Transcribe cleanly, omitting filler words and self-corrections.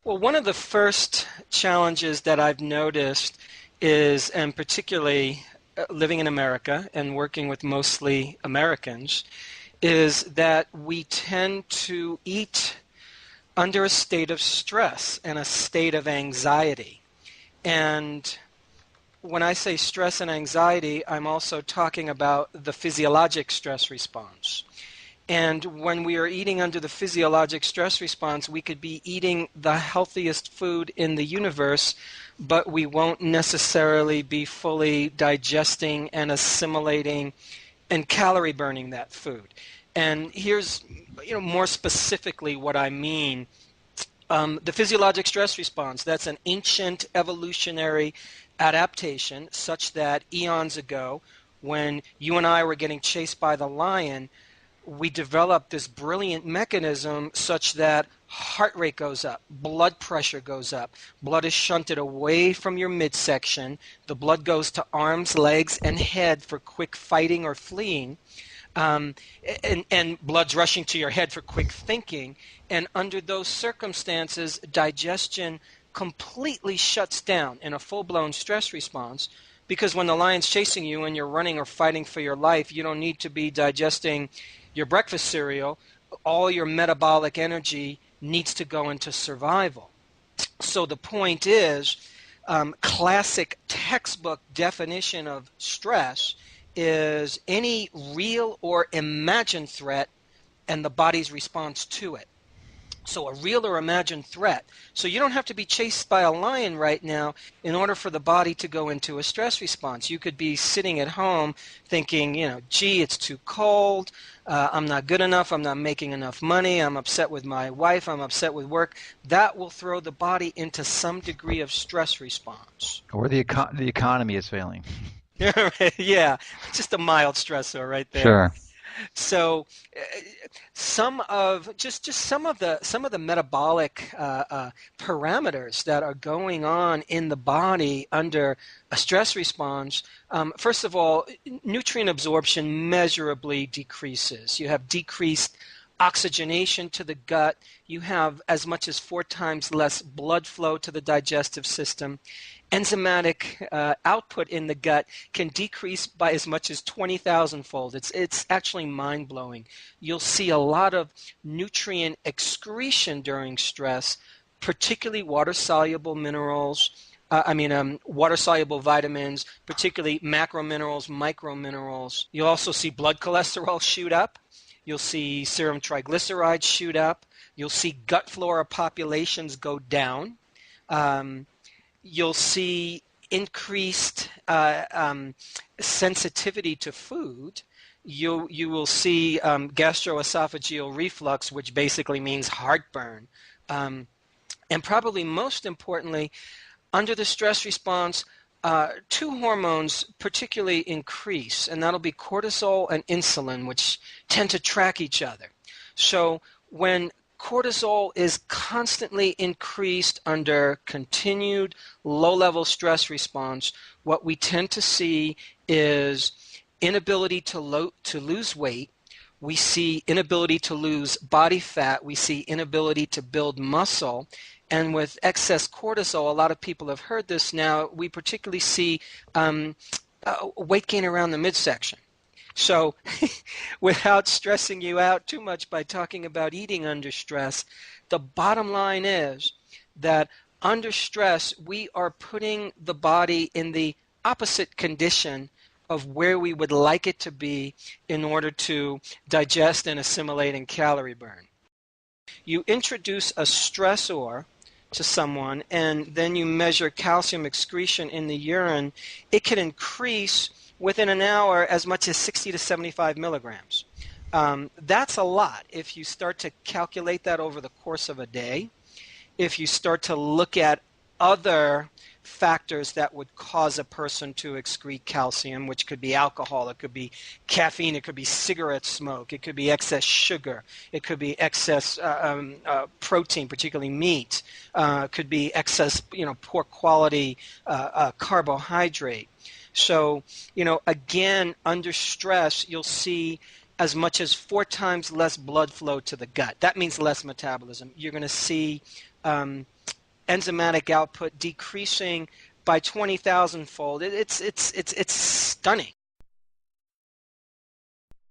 Well, one of the first challenges that I've noticed is, and particularly living in America and working with mostly Americans, is that we tend to eat under a state of stress and a state of anxiety. And when I say stress and anxiety, I'm also talking about the physiologic stress response. And when we are eating under the physiologic stress response, we could be eating the healthiest food in the universe, but we won't necessarily be fully digesting and assimilating and calorie burning that food. And here's, more specifically what I mean. The physiologic stress response, that's an ancient evolutionary adaptation such that eons ago, when you and I were getting chased by the lion, we developed this brilliant mechanism such that heart rate goes up, blood pressure goes up, blood is shunted away from your midsection, the blood goes to arms, legs, and head for quick fighting or fleeing, and blood's rushing to your head for quick thinking. And under those circumstances, digestion completely shuts down in a full-blown stress response, because when the lion's chasing you and you're running or fighting for your life, you don't need to be digesting your breakfast cereal. All your metabolic energy needs to go into survival. So the point is, classic textbook definition of stress is any real or imagined threat and the body's response to it. So a real or imagined threat. So you don't have to be chased by a lion right now in order for the body to go into a stress response. You could be sitting at home thinking, gee, it's too cold, I'm not good enough, I'm not making enough money, I'm upset with my wife, I'm upset with work. That will throw the body into some degree of stress response. Or the economy is failing. Yeah, just a mild stressor right there. Sure. So, some of some of the metabolic parameters that are going on in the body under a stress response. First of all, nutrient absorption measurably decreases. You have decreased oxygenation to the gut. You have as much as 4 times less blood flow to the digestive system. Enzymatic output in the gut can decrease by as much as 20,000-fold. It's actually mind-blowing. You'll see a lot of nutrient excretion during stress, particularly water-soluble minerals, water-soluble vitamins, particularly macrominerals, microminerals. You'll also see blood cholesterol shoot up. You'll see serum triglycerides shoot up. You'll see gut flora populations go down. You'll see increased sensitivity to food. You will see gastroesophageal reflux, which basically means heartburn. And probably most importantly, under the stress response, 2 hormones particularly increase, and that'll be cortisol and insulin, which tend to track each other. So when cortisol is constantly increased under continued low-level stress response, what we tend to see is inability to lose weight. We see inability to lose body fat. We see inability to build muscle. And with excess cortisol, a lot of people have heard this now, we particularly see weight gain around the midsection. So without stressing you out too much by talking about eating under stress, the bottom line is that under stress, we are putting the body in the opposite condition of where we would like it to be in order to digest and assimilate and calorie burn. You introduce a stressor to someone and then you measure calcium excretion in the urine, it can increase within an hour as much as 60 to 75 milligrams. That's a lot. If you start to calculate that over the course of a day, if you start to look at other factors that would cause a person to excrete calcium, which could be alcohol, it could be caffeine, it could be cigarette smoke, it could be excess sugar, it could be excess protein, particularly meat, it could be excess, poor quality carbohydrate. So, again, under stress, you'll see as much as 4 times less blood flow to the gut. That means less metabolism. You're going to see enzymatic output decreasing by 20,000 fold. It's stunning.